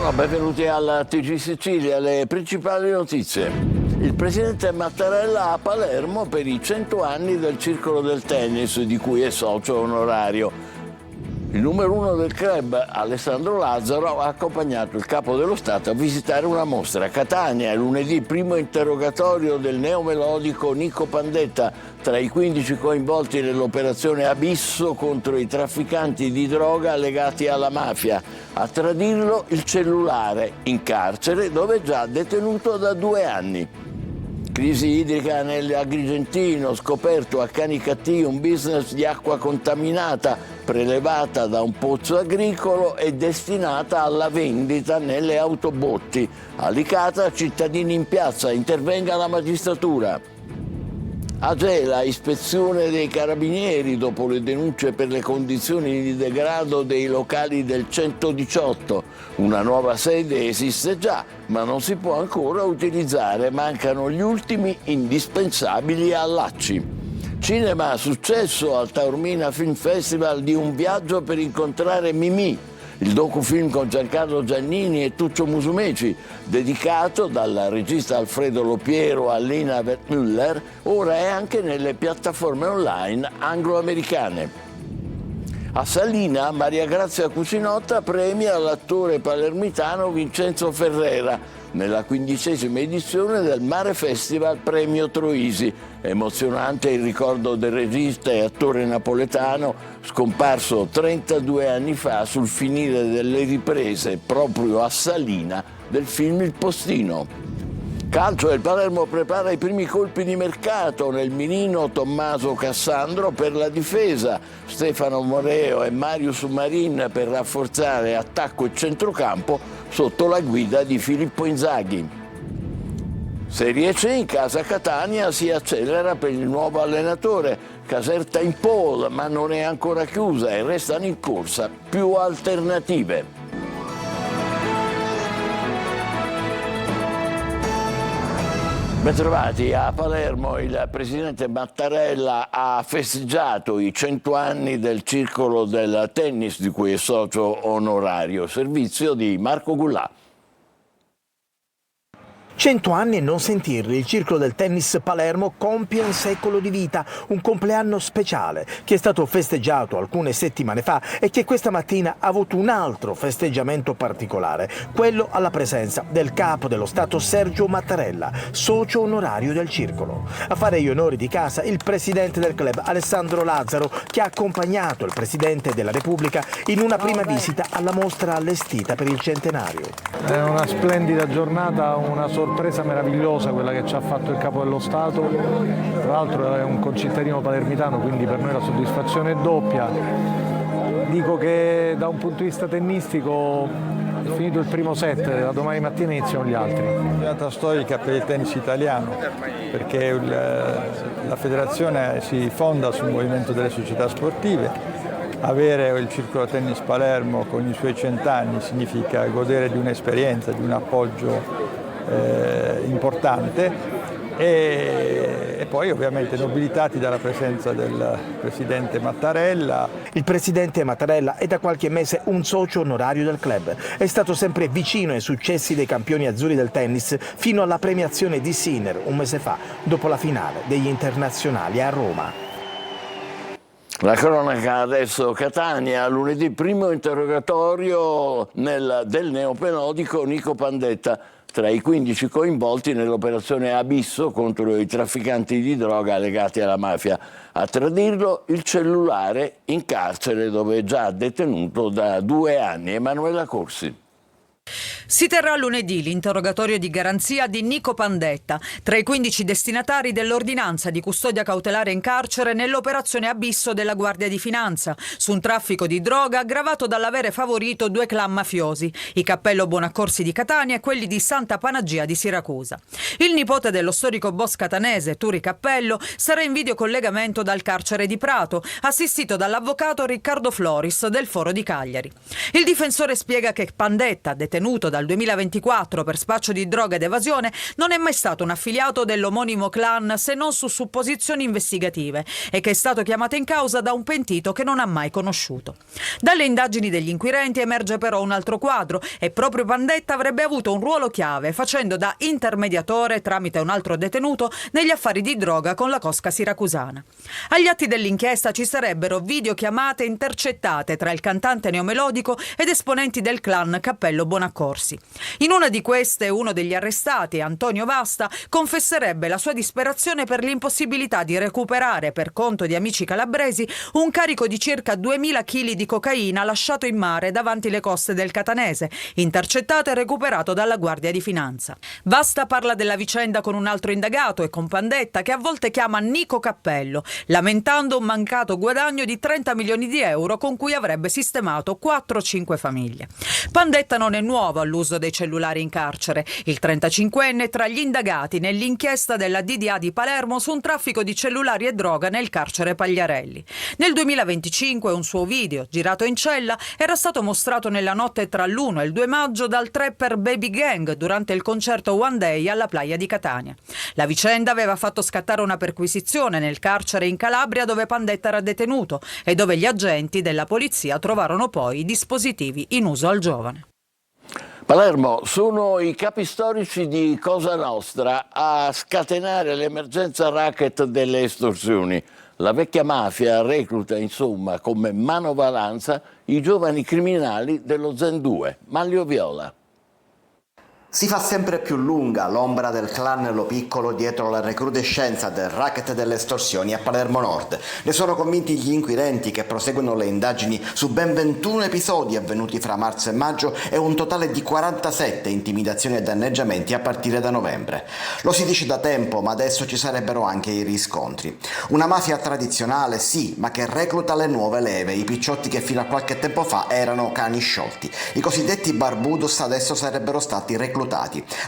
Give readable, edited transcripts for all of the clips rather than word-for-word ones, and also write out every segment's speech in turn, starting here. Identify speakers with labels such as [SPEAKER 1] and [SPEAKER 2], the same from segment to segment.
[SPEAKER 1] Buongiorno, benvenuti alla TG Sicilia, le principali notizie. Il presidente Mattarella a Palermo per i 100 anni del Circolo del Tennis, di cui è socio onorario. Il numero uno del club, Alessandro Lazzaro, ha accompagnato il capo dello Stato a visitare una mostra a Catania. Lunedì primo interrogatorio del neomelodico Nico Pandetta, tra i 15 coinvolti nell'operazione Abisso contro i trafficanti di droga legati alla mafia. A tradirlo il cellulare, in carcere, dove è già detenuto da 2 anni. Crisi idrica nell'Agrigentino, scoperto a Canicattì un business di acqua contaminata prelevata da un pozzo agricolo e destinata alla vendita nelle autobotti. A Licata, cittadini in piazza, intervenga la magistratura. A Gela, ispezione dei carabinieri dopo le denunce per le condizioni di degrado dei locali del 118. Una nuova sede esiste già, ma non si può ancora utilizzare, mancano gli ultimi indispensabili allacci. Cinema, successo al Taormina Film Festival di Un viaggio per incontrare Mimì. Il docufilm con Giancarlo Giannini e Tuccio Musumeci, dedicato dal regista Alfredo Lopiero a Lina Wertmüller, ora è anche nelle piattaforme online anglo-americane. A Salina, Maria Grazia Cucinotta premia l'attore palermitano Vincenzo Ferrera nella 15ª edizione del Mare Festival Premio Troisi. Emozionante il ricordo del regista e attore napoletano scomparso 32 anni fa sul finire delle riprese proprio a Salina del film Il Postino. Calcio, il Palermo prepara i primi colpi di mercato nel mirino Tommaso Cassandro per la difesa, Stefano Moreo e Marius Marin per rafforzare attacco e centrocampo sotto la guida di Filippo Inzaghi. Serie C, in casa Catania si accelera per il nuovo allenatore, Caserta in pole ma non è ancora chiusa e restano in corsa più alternative. Bentrovati. A Palermo il presidente Mattarella ha festeggiato i 100 anni del Circolo del Tennis, di cui è socio onorario. Servizio di Marco Gullà.
[SPEAKER 2] 100 anni e non sentirli, il Circolo del Tennis Palermo compie un secolo di vita, un compleanno speciale che è stato festeggiato alcune settimane fa e che questa mattina ha avuto un altro festeggiamento particolare, quello alla presenza del capo dello Stato Sergio Mattarella, socio onorario del Circolo. A fare gli onori di casa il presidente del club Alessandro Lazzaro, che ha accompagnato il presidente della Repubblica in una prima visita alla mostra allestita per il centenario.
[SPEAKER 3] È una splendida giornata, una sorpresa meravigliosa quella che ci ha fatto il Capo dello Stato, tra l'altro è un concittadino palermitano, quindi per noi la soddisfazione è doppia. Dico che da un punto di vista tennistico è finito il primo set, da domani mattina iniziano gli altri.
[SPEAKER 4] È una giornata storica per il tennis italiano, perché la federazione si fonda sul movimento delle società sportive. Avere il Circolo Tennis Palermo con i suoi 100 anni significa godere di un'esperienza, di un appoggio importante e poi ovviamente nobilitati dalla presenza del presidente Mattarella.
[SPEAKER 2] Il presidente Mattarella è da qualche mese un socio onorario del club. È stato sempre vicino ai successi dei campioni azzurri del tennis fino alla premiazione di Sinner un mese fa, dopo la finale degli internazionali a Roma.
[SPEAKER 1] La cronaca adesso. Catania, lunedì primo interrogatorio del neomelodico Nico Pandetta, tra i 15 coinvolti nell'operazione Abisso contro i trafficanti di droga legati alla mafia. A tradirlo il cellulare, in carcere dove è già detenuto da 2 anni. Emanuela Corsi.
[SPEAKER 5] Si terrà lunedì l'interrogatorio di garanzia di Nico Pandetta, tra i 15 destinatari dell'ordinanza di custodia cautelare in carcere nell'operazione Abisso della Guardia di Finanza, su un traffico di droga aggravato dall'avere favorito 2 clan mafiosi, i Cappello Bonaccorsi di Catania e quelli di Santa Panagia di Siracusa. Il nipote dello storico boss catanese, Turi Cappello, sarà in videocollegamento dal carcere di Prato, assistito dall'avvocato Riccardo Floris del Foro di Cagliari. Il difensore spiega che Pandetta, detenuto dal 2024 per spaccio di droga ed evasione, non è mai stato un affiliato dell'omonimo clan se non su supposizioni investigative e che è stato chiamato in causa da un pentito che non ha mai conosciuto. Dalle indagini degli inquirenti emerge però un altro quadro e proprio Pandetta avrebbe avuto un ruolo chiave facendo da intermediatore tramite un altro detenuto negli affari di droga con la cosca siracusana. Agli atti dell'inchiesta ci sarebbero videochiamate intercettate tra il cantante neomelodico ed esponenti del clan Cappello Bonaccorsi. In una di queste uno degli arrestati, Antonio Vasta, confesserebbe la sua disperazione per l'impossibilità di recuperare per conto di amici calabresi un carico di circa 2000 kg di cocaina lasciato in mare davanti le coste del Catanese, intercettato e recuperato dalla Guardia di Finanza. Vasta parla della vicenda con un altro indagato e con Pandetta, che a volte chiama Nico Cappello, lamentando un mancato guadagno di 30 milioni di euro con cui avrebbe sistemato 4-5 famiglie. Pandetta non è nuovo all'uso dei cellulari in carcere. Il 35enne è tra gli indagati nell'inchiesta della DDA di Palermo su un traffico di cellulari e droga nel carcere Pagliarelli. Nel 2025 un suo video, girato in cella, era stato mostrato nella notte tra l'1 e il 2 maggio dal trapper Baby Gang durante il concerto One Day alla Playa di Catania. La vicenda aveva fatto scattare una perquisizione nel carcere in Calabria dove Pandetta era detenuto e dove gli agenti della polizia trovarono poi i dispositivi in uso al giovane.
[SPEAKER 1] Palermo, sono i capi storici di Cosa Nostra a scatenare l'emergenza racket delle estorsioni. La vecchia mafia recluta, insomma, come manovalanza i giovani criminali dello Zen 2. Manlio Viola.
[SPEAKER 6] Si fa sempre più lunga l'ombra del clan Lo Piccolo dietro la recrudescenza del racket delle estorsioni a Palermo Nord. Ne sono convinti gli inquirenti che proseguono le indagini su ben 21 episodi avvenuti fra marzo e maggio e un totale di 47 intimidazioni e danneggiamenti a partire da novembre. Lo si dice da tempo, ma adesso ci sarebbero anche i riscontri. Una mafia tradizionale, sì, ma che recluta le nuove leve, i picciotti che fino a qualche tempo fa erano cani sciolti. I cosiddetti barbudos adesso sarebbero stati reclutati.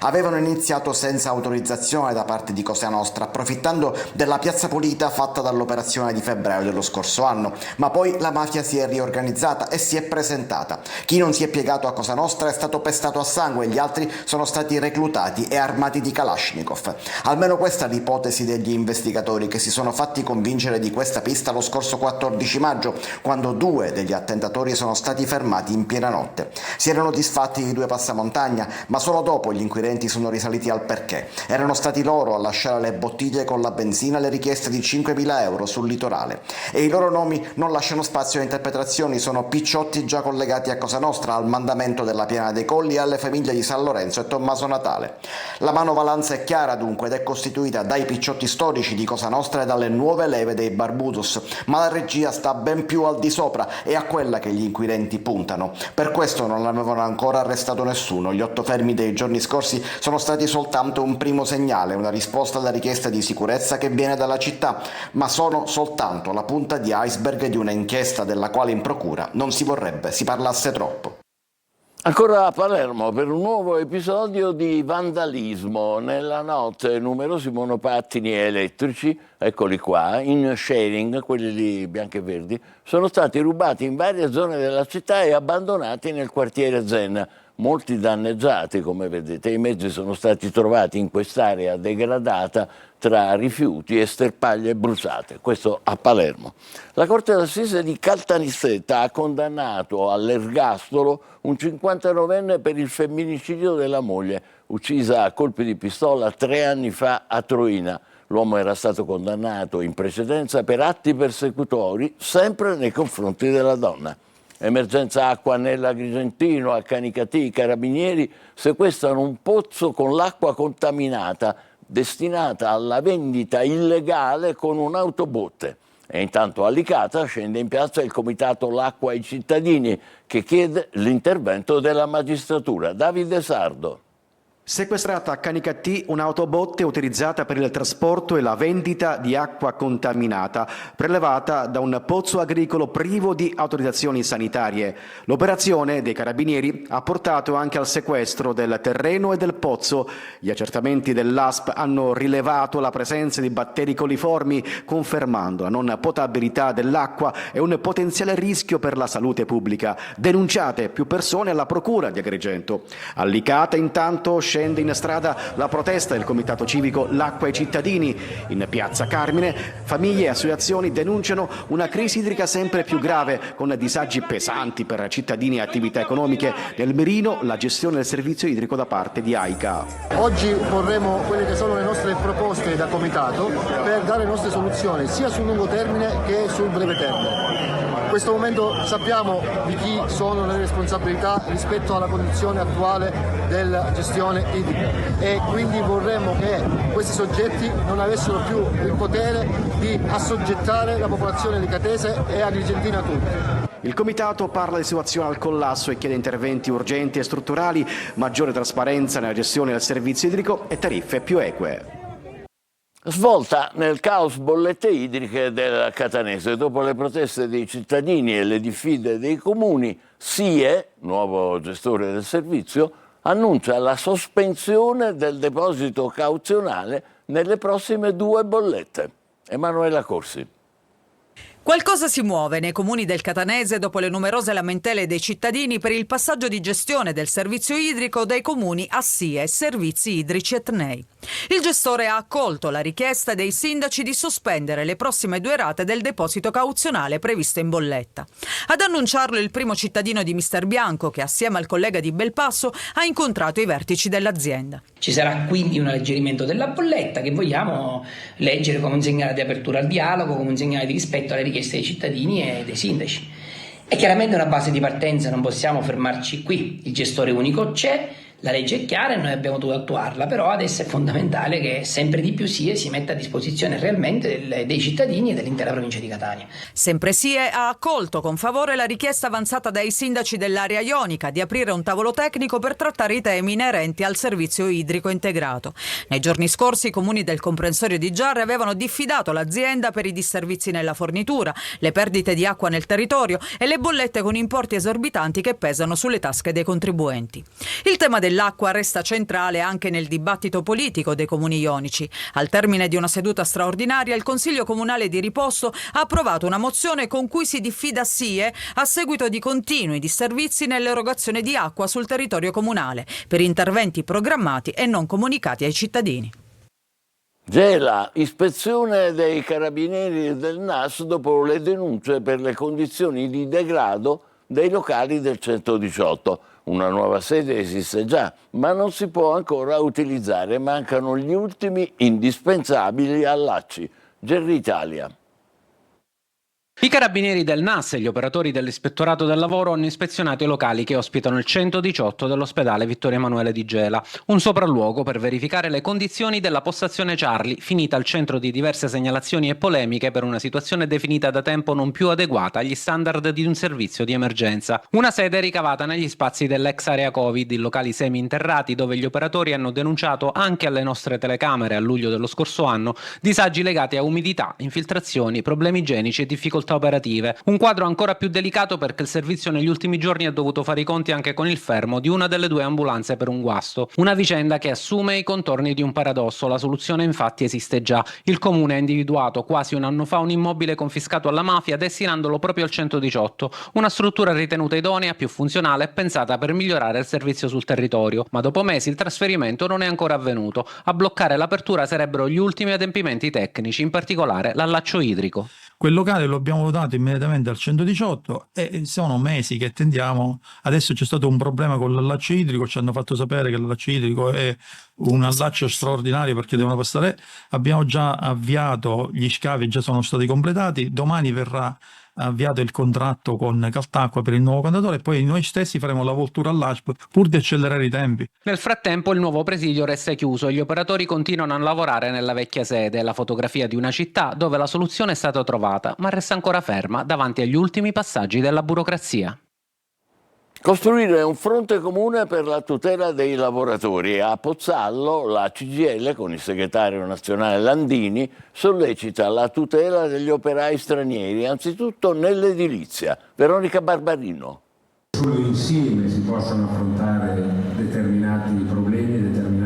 [SPEAKER 6] Avevano iniziato senza autorizzazione da parte di Cosa Nostra, approfittando della piazza pulita fatta dall'operazione di febbraio dello scorso anno, ma poi la mafia si è riorganizzata e si è presentata. Chi non si è piegato a Cosa Nostra è stato pestato a sangue, gli altri sono stati reclutati e armati di Kalashnikov. Almeno questa è l'ipotesi degli investigatori che si sono fatti convincere di questa pista lo scorso 14 maggio, quando 2 degli attentatori sono stati fermati in piena notte. Si erano disfatti di 2 passamontagna, ma solo dopo gli inquirenti sono risaliti al perché. Erano stati loro a lasciare le bottiglie con la benzina e le richieste di 5.000 euro sul litorale. E i loro nomi non lasciano spazio a interpretazioni, sono picciotti già collegati a Cosa Nostra, al mandamento della Piana dei Colli e alle famiglie di San Lorenzo e Tommaso Natale. La manovalanza è chiara dunque ed è costituita dai picciotti storici di Cosa Nostra e dalle nuove leve dei barbudos, ma la regia sta ben più al di sopra e a quella che gli inquirenti puntano. Per questo non avevano ancora arrestato nessuno. Gli 8 fermi dei giorni scorsi sono stati soltanto un primo segnale, una risposta alla richiesta di sicurezza che viene dalla città, ma sono soltanto la punta di iceberg di una inchiesta della quale in procura non si vorrebbe si parlasse troppo.
[SPEAKER 1] Ancora a Palermo per un nuovo episodio di vandalismo. Nella notte numerosi monopattini elettrici, eccoli qua, in sharing, quelli lì bianchi e verdi, sono stati rubati in varie zone della città e abbandonati nel quartiere Zen. Molti danneggiati, come vedete, i mezzi sono stati trovati in quest'area degradata tra rifiuti e sterpaglie bruciate, questo a Palermo. La Corte d'Assise di Caltanissetta ha condannato all'ergastolo un 59enne per il femminicidio della moglie, uccisa a colpi di pistola 3 anni fa a Troina. L'uomo era stato condannato in precedenza per atti persecutori, sempre nei confronti della donna. Emergenza acqua nell'Agrigentino, a Canicattì, i carabinieri sequestrano un pozzo con l'acqua contaminata destinata alla vendita illegale con un'autobotte. E intanto a Licata scende in piazza il comitato L'acqua ai cittadini che chiede l'intervento della magistratura. Davide Sardo.
[SPEAKER 7] Sequestrata a Canicattì un'autobotte utilizzata per il trasporto e la vendita di acqua contaminata, prelevata da un pozzo agricolo privo di autorizzazioni sanitarie. L'operazione dei carabinieri ha portato anche al sequestro del terreno e del pozzo. Gli accertamenti dell'ASP hanno rilevato la presenza di batteri coliformi, confermando la non potabilità dell'acqua e un potenziale rischio per la salute pubblica. Denunciate più persone alla procura di Agrigento. A Licata intanto scende in strada la protesta del comitato civico L'acqua ai cittadini. In piazza Carmine famiglie e associazioni denunciano una crisi idrica sempre più grave, con disagi pesanti per cittadini e attività economiche. Nel mirino la gestione del servizio idrico da parte di AICA.
[SPEAKER 8] Oggi porremo quelle che sono le nostre proposte da comitato per dare le nostre soluzioni sia sul lungo termine che sul breve termine. In questo momento sappiamo di chi sono le responsabilità rispetto alla condizione attuale della gestione idrica e quindi vorremmo che questi soggetti non avessero più il potere di assoggettare la popolazione licatese e agrigentina tutta.
[SPEAKER 7] Il comitato parla di situazione al collasso e chiede interventi urgenti e strutturali, maggiore trasparenza nella gestione del servizio idrico e tariffe più eque.
[SPEAKER 1] Svolta nel caos bollette idriche del Catanese. Dopo le proteste dei cittadini e le diffide dei comuni, SIE, nuovo gestore del servizio, annuncia la sospensione del deposito cauzionale nelle prossime 2 bollette. Emanuela Corsi.
[SPEAKER 5] Qualcosa si muove nei comuni del Catanese dopo le numerose lamentele dei cittadini per il passaggio di gestione del servizio idrico dai comuni a SIE, Servizi Idrici Etnei. Il gestore ha accolto la richiesta dei sindaci di sospendere le prossime 2 rate del deposito cauzionale previste in bolletta. Ad annunciarlo il primo cittadino di Mister Bianco, che assieme al collega di Belpasso ha incontrato i vertici dell'azienda.
[SPEAKER 9] Ci sarà quindi un alleggerimento della bolletta che vogliamo leggere come un segnale di apertura al dialogo, come un segnale di rispetto alle richieste dei cittadini e dei sindaci. È chiaramente una base di partenza, non possiamo fermarci qui. Il gestore unico c'è, la legge è chiara e noi abbiamo dovuto attuarla, però adesso è fondamentale che sempre di più SIE si metta a disposizione realmente dei cittadini e dell'intera provincia di Catania.
[SPEAKER 5] Sempre SIE ha accolto con favore la richiesta avanzata dai sindaci dell'area ionica di aprire un tavolo tecnico per trattare i temi inerenti al servizio idrico integrato. Nei giorni scorsi i comuni del comprensorio di Giarre avevano diffidato l'azienda per i disservizi nella fornitura, le perdite di acqua nel territorio e le bollette con importi esorbitanti che pesano sulle tasche dei contribuenti. Il tema dell'acqua resta centrale anche nel dibattito politico dei comuni ionici. Al termine di una seduta straordinaria, il Consiglio Comunale di Riposto ha approvato una mozione con cui si diffida SIE a seguito di continui disservizi nell'erogazione di acqua sul territorio comunale per interventi programmati e non comunicati ai cittadini.
[SPEAKER 1] Gela, ispezione dei carabinieri e del NAS dopo le denunce per le condizioni di degrado dei locali del 118. Una nuova sede esiste già, ma non si può ancora utilizzare. Mancano gli ultimi indispensabili allacci. Gerri Italia.
[SPEAKER 10] I carabinieri del NAS e gli operatori dell'Ispettorato del Lavoro hanno ispezionato i locali che ospitano il 118 dell'ospedale Vittorio Emanuele di Gela, un sopralluogo per verificare le condizioni della postazione Charlie, finita al centro di diverse segnalazioni e polemiche per una situazione definita da tempo non più adeguata agli standard di un servizio di emergenza. Una sede ricavata negli spazi dell'ex area Covid, in locali semi-interrati dove gli operatori hanno denunciato anche alle nostre telecamere a luglio dello scorso anno disagi legati a umidità, infiltrazioni, problemi igienici e difficoltà operative. Un quadro ancora più delicato perché il servizio negli ultimi giorni ha dovuto fare i conti anche con il fermo di una delle 2 ambulanze per un guasto. Una vicenda che assume i contorni di un paradosso. La soluzione infatti esiste già. Il comune ha individuato quasi un anno fa un immobile confiscato alla mafia destinandolo proprio al 118, una struttura ritenuta idonea, più funzionale e pensata per migliorare il servizio sul territorio. Ma dopo mesi il trasferimento non è ancora avvenuto. A bloccare l'apertura sarebbero gli ultimi adempimenti tecnici, in particolare l'allaccio idrico.
[SPEAKER 11] Quel locale lo abbiamo dato immediatamente al 118 e sono mesi che tendiamo. Adesso c'è stato un problema con l'allaccio idrico, ci hanno fatto sapere che l'allaccio idrico è un allaccio straordinario perché devono passare. Abbiamo già avviato, gli scavi già sono stati completati, domani verrà avviato il contratto con Caltacqua per il nuovo contatore e poi noi stessi faremo la voltura all'ASP pur di accelerare i tempi.
[SPEAKER 10] Nel frattempo il nuovo presidio resta chiuso e gli operatori continuano a lavorare nella vecchia sede, la fotografia di una città dove la soluzione è stata trovata ma resta ancora ferma davanti agli ultimi passaggi della burocrazia.
[SPEAKER 1] Costruire un fronte comune per la tutela dei lavoratori. A Pozzallo la CGIL, con il segretario nazionale Landini, sollecita la tutela degli operai stranieri, anzitutto nell'edilizia. Veronica Barbarino.
[SPEAKER 12] Solo insieme si possono affrontare determinati problemi, determinati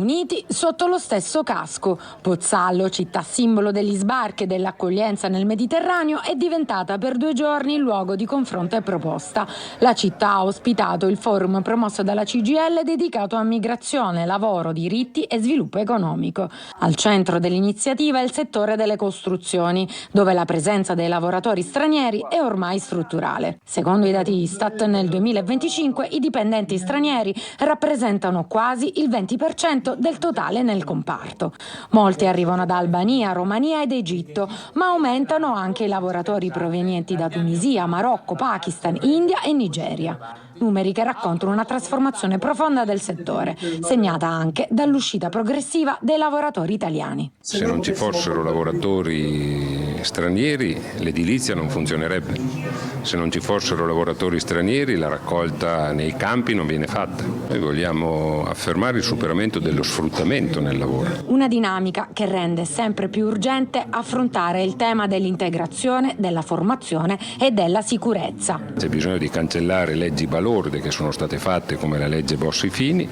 [SPEAKER 12] riuniti sotto lo stesso casco. Pozzallo, città simbolo degli sbarchi e dell'accoglienza nel Mediterraneo, è diventata per 2 giorni il luogo di confronto e proposta. La città ha ospitato il forum promosso dalla CGIL dedicato a migrazione, lavoro, diritti e sviluppo economico. Al centro dell'iniziativa è il settore delle costruzioni, dove la presenza dei lavoratori stranieri è ormai strutturale. Secondo i dati Istat, nel 2025 i dipendenti stranieri rappresentano quasi il 20% del totale nel comparto. Molti arrivano da Albania, Romania ed Egitto, ma aumentano anche i lavoratori provenienti da Tunisia, Marocco, Pakistan, India e Nigeria. Numeri che raccontano una trasformazione profonda del settore, segnata anche dall'uscita progressiva dei lavoratori italiani.
[SPEAKER 13] Se non ci fossero lavoratori stranieri, l'edilizia non funzionerebbe. Se non ci fossero lavoratori stranieri, la raccolta nei campi non viene fatta. Noi vogliamo affermare il superamento dello sfruttamento nel lavoro.
[SPEAKER 12] Una dinamica che rende sempre più urgente affrontare il tema dell'integrazione, della formazione e della sicurezza.
[SPEAKER 13] C'è bisogno di cancellare leggi balorde che sono state fatte come la legge Bossi-Fini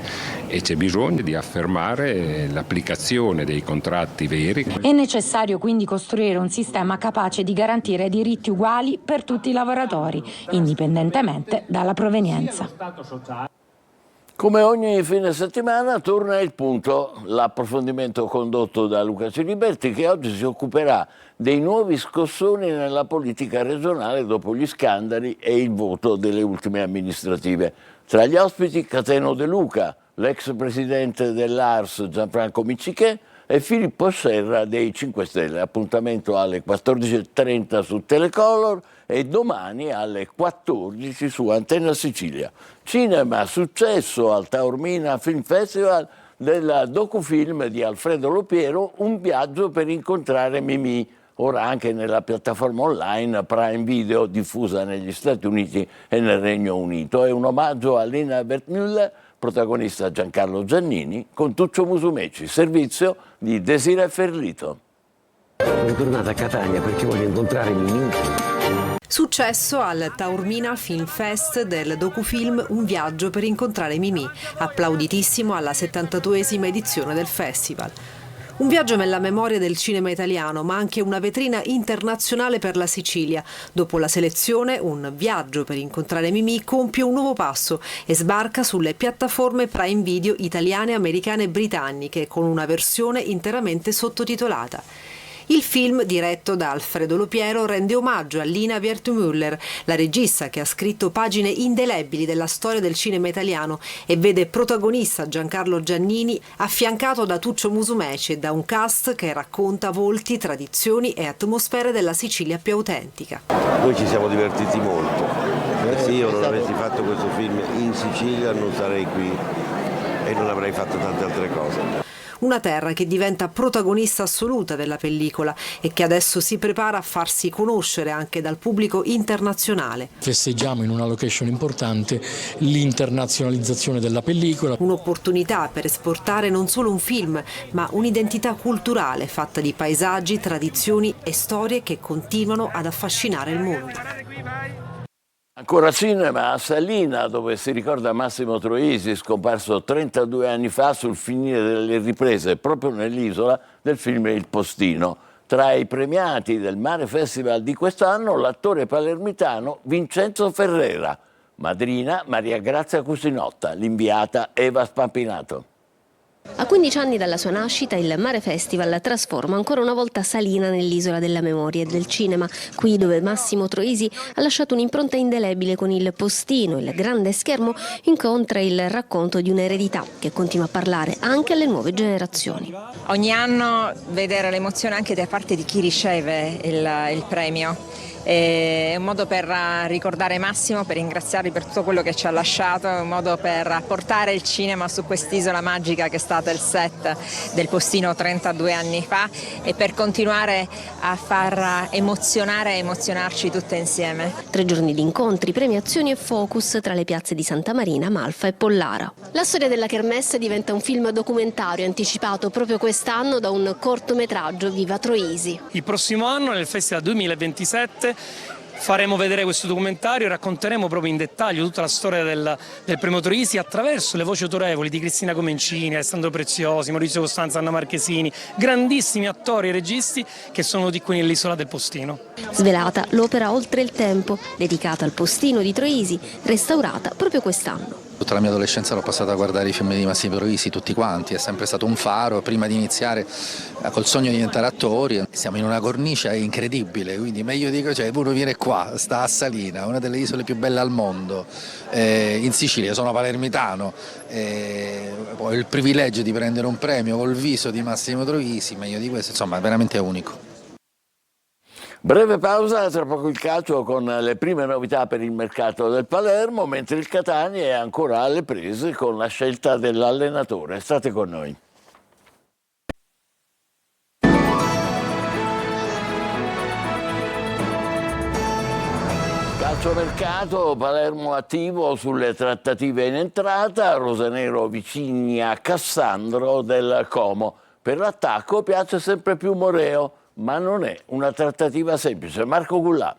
[SPEAKER 13] e c'è bisogno di affermare l'applicazione dei contratti veri.
[SPEAKER 12] È necessario quindi costruire un sistema capace di garantire diritti uguali per tutti i lavoratori, indipendentemente dalla provenienza.
[SPEAKER 1] Come ogni fine settimana torna Il Punto, l'approfondimento condotto da Luca Ciliberti, che oggi si occuperà dei nuovi scossoni nella politica regionale dopo gli scandali e il voto delle ultime amministrative. Tra gli ospiti Cateno De Luca, l'ex presidente dell'ARS Gianfranco Miccichè e Filippo Serra dei 5 Stelle. Appuntamento alle 14.30 su Telecolor e domani alle 14 su Antenna Sicilia. Cinema, successo al Taormina Film Festival del docufilm di Alfredo Lopiero, Un viaggio per incontrare Mimì, ora anche nella piattaforma online Prime Video, diffusa negli Stati Uniti e nel Regno Unito. È un omaggio a Lina Wertmüller, protagonista Giancarlo Giannini, con Tuccio Musumeci, servizio di Desiree Ferlito.
[SPEAKER 14] Sono tornata a Catania perché voglio incontrare Mimì.
[SPEAKER 15] Successo al Taormina Film Fest del docufilm Un viaggio per incontrare Mimì, applauditissimo alla 72esima edizione del festival. Un viaggio nella memoria del cinema italiano, ma anche una vetrina internazionale per la Sicilia. Dopo la selezione, Un viaggio per incontrare Mimì compie un nuovo passo e sbarca sulle piattaforme Prime Video italiane, americane e britanniche, con una versione interamente sottotitolata. Il film, diretto da Alfredo Lopiero, rende omaggio a Lina Wertmüller, la regista che ha scritto pagine indelebili della storia del cinema italiano, e vede protagonista Giancarlo Giannini affiancato da Tuccio Musumeci e da un cast che racconta volti, tradizioni e atmosfere della Sicilia più autentica.
[SPEAKER 14] Noi ci siamo divertiti molto. Se io non avessi fatto questo film in Sicilia non sarei qui e non avrei fatto tante altre cose.
[SPEAKER 15] Una terra che diventa protagonista assoluta della pellicola e che adesso si prepara a farsi conoscere anche dal pubblico internazionale.
[SPEAKER 16] Festeggiamo in una location importante l'internazionalizzazione della pellicola.
[SPEAKER 15] Un'opportunità per esportare non solo un film, ma un'identità culturale fatta di paesaggi, tradizioni e storie che continuano ad affascinare il mondo.
[SPEAKER 1] Ancora cinema a Salina, dove si ricorda Massimo Troisi, scomparso 32 anni fa sul finire delle riprese proprio nell'isola del film Il Postino. Tra i premiati del Mare Festival di quest'anno l'attore palermitano Vincenzo Ferrera, madrina Maria Grazia Cusinotta, l'inviata Eva Spampinato.
[SPEAKER 17] A 15 anni dalla sua nascita, il Mare Festival trasforma ancora una volta Salina nell'isola della memoria e del cinema, qui dove Massimo Troisi ha lasciato un'impronta indelebile con Il Postino. Il grande schermo incontra il racconto di un'eredità che continua a parlare anche alle nuove generazioni.
[SPEAKER 18] Ogni anno vedere l'emozione anche da parte di chi riceve il premio. È un modo per ricordare Massimo, per ringraziarli per tutto quello che ci ha lasciato, è un modo per portare il cinema su quest'isola magica che è stata il set del Postino 32 anni fa e per continuare a far emozionare e emozionarci tutte insieme.
[SPEAKER 17] 3 giorni di incontri, premiazioni e focus tra le piazze di Santa Marina, Malfa e Pollara. La storia della Kermesse diventa un film documentario anticipato proprio quest'anno da un cortometraggio Viva Troisi.
[SPEAKER 19] Il prossimo anno nel Festival 2027 faremo vedere questo documentario, racconteremo proprio in dettaglio tutta la storia del premio Troisi attraverso le voci autorevoli di Cristina Comencini, Alessandro Preziosi, Maurizio Costanzo, Anna Marchesini, grandissimi attori e registi che sono venuti qui nell'isola del Postino.
[SPEAKER 17] Svelata l'opera Oltre il tempo, dedicata al Postino di Troisi, restaurata proprio quest'anno.
[SPEAKER 20] Tutta la mia adolescenza l'ho passata a guardare i film di Massimo Troisi, tutti quanti, è sempre stato un faro prima di iniziare col sogno di diventare attori. Siamo in una cornice incredibile, quindi meglio dico, cioè uno viene qua, sta a Salina, una delle isole più belle al mondo, in Sicilia, sono palermitano, ho il privilegio di prendere un premio col viso di Massimo Troisi, meglio di questo, insomma, veramente è unico.
[SPEAKER 1] Breve pausa, tra poco il calcio con le prime novità per il mercato del Palermo, mentre il Catania è ancora alle prese con la scelta dell'allenatore. State con noi. Calciomercato, Palermo attivo sulle trattative in entrata, Rosanero vicini a Cassandro del Como. Per l'attacco piace sempre più Moreo, ma non è una trattativa semplice. Marco Gullà.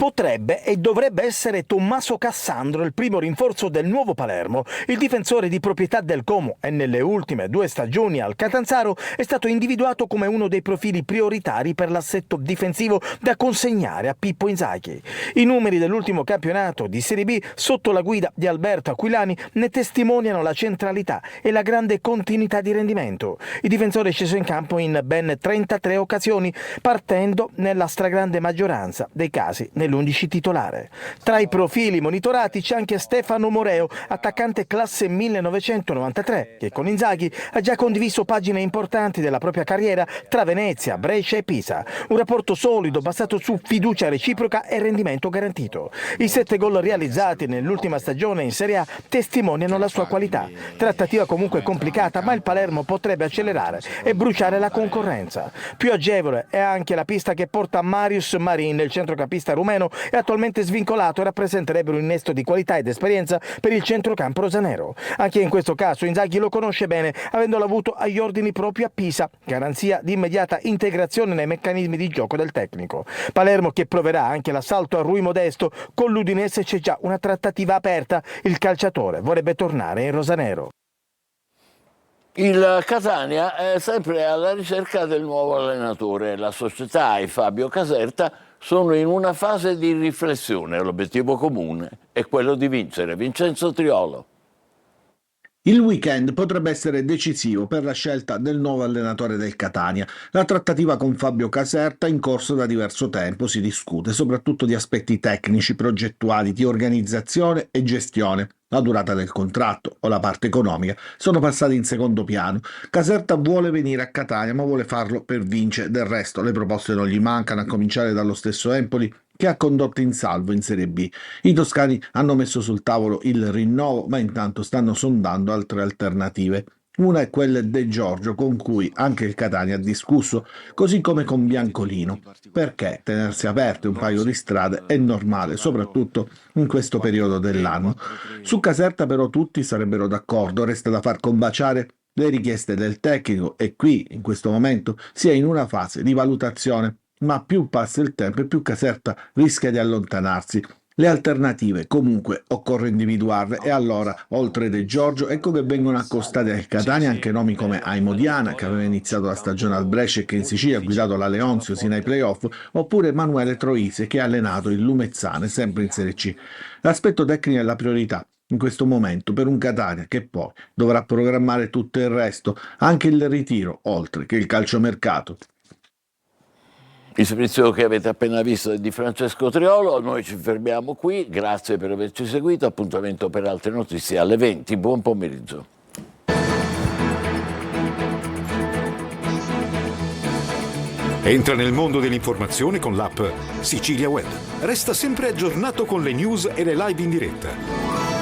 [SPEAKER 2] Potrebbe e dovrebbe essere Tommaso Cassandro il primo rinforzo del nuovo Palermo. Il difensore di proprietà del Como e nelle ultime 2 stagioni al Catanzaro è stato individuato come uno dei profili prioritari per l'assetto difensivo da consegnare a Pippo Inzaghi. I numeri dell'ultimo campionato di Serie B sotto la guida di Alberto Aquilani ne testimoniano la centralità e la grande continuità di rendimento. Il difensore è sceso in campo in ben 33 occasioni, partendo nella stragrande maggioranza dei casi nell'11 titolare. Tra i profili monitorati c'è anche Stefano Moreo, attaccante classe 1993, che con Inzaghi ha già condiviso pagine importanti della propria carriera tra Venezia, Brescia e Pisa. Un rapporto solido basato su fiducia reciproca e rendimento garantito. I 7 gol realizzati nell'ultima stagione in Serie A testimoniano la sua qualità. Trattativa comunque complicata, ma il Palermo potrebbe accelerare e bruciare la concorrenza. Più agevole è anche la pista che porta Marius Marin, il centrocampista rumeno, è attualmente svincolato e rappresenterebbe un innesto di qualità ed esperienza per il centrocampo rosanero. Anche in questo caso Inzaghi lo conosce bene, avendolo avuto agli ordini proprio a Pisa, garanzia di immediata integrazione nei meccanismi di gioco del tecnico. Palermo che proverà anche l'assalto a Rui Modesto, con l'Udinese c'è già una trattativa aperta, il calciatore vorrebbe tornare in rosanero.
[SPEAKER 1] Il Catania è sempre alla ricerca del nuovo allenatore. La società e Fabio Caserta sono in una fase di riflessione. L'obiettivo comune è quello di vincere. Vincenzo Triolo.
[SPEAKER 21] Il weekend potrebbe essere decisivo per la scelta del nuovo allenatore del Catania. La trattativa con Fabio Caserta è in corso da diverso tempo, si discute soprattutto di aspetti tecnici, progettuali, di organizzazione e gestione. La durata del contratto o la parte economica sono passati in secondo piano. Caserta vuole venire a Catania, ma vuole farlo per vincere. Del resto le proposte non gli mancano, a cominciare dallo stesso Empoli, che ha condotto in salvo in Serie B. I toscani hanno messo sul tavolo il rinnovo, ma intanto stanno sondando altre alternative. Una è quella De Giorgio, con cui anche il Catania ha discusso, così come con Biancolino. Perché tenersi aperte un paio di strade è normale, soprattutto in questo periodo dell'anno. Su Caserta però tutti sarebbero d'accordo, resta da far combaciare le richieste del tecnico e qui, in questo momento, si è in una fase di valutazione, ma più passa il tempo e più Caserta rischia di allontanarsi. Le alternative comunque occorre individuarle e allora, oltre De Giorgio, ecco che vengono accostati al Catania anche nomi come Aimo Diana, che aveva iniziato la stagione al Brescia e che in Sicilia ha guidato la Leonzio sino ai playoff, oppure Emanuele Troisi, che ha allenato il Lumezzane sempre in Serie C. L'aspetto tecnico è la priorità in questo momento per un Catania che poi dovrà programmare tutto il resto, anche il ritiro, oltre che il calciomercato.
[SPEAKER 1] Il servizio che avete appena visto è di Francesco Triolo, noi ci fermiamo qui, grazie per averci seguito, appuntamento per altre notizie alle 20, buon pomeriggio.
[SPEAKER 22] Entra nel mondo dell'informazione con l'app Sicilia Web, resta sempre aggiornato con le news e le live in diretta.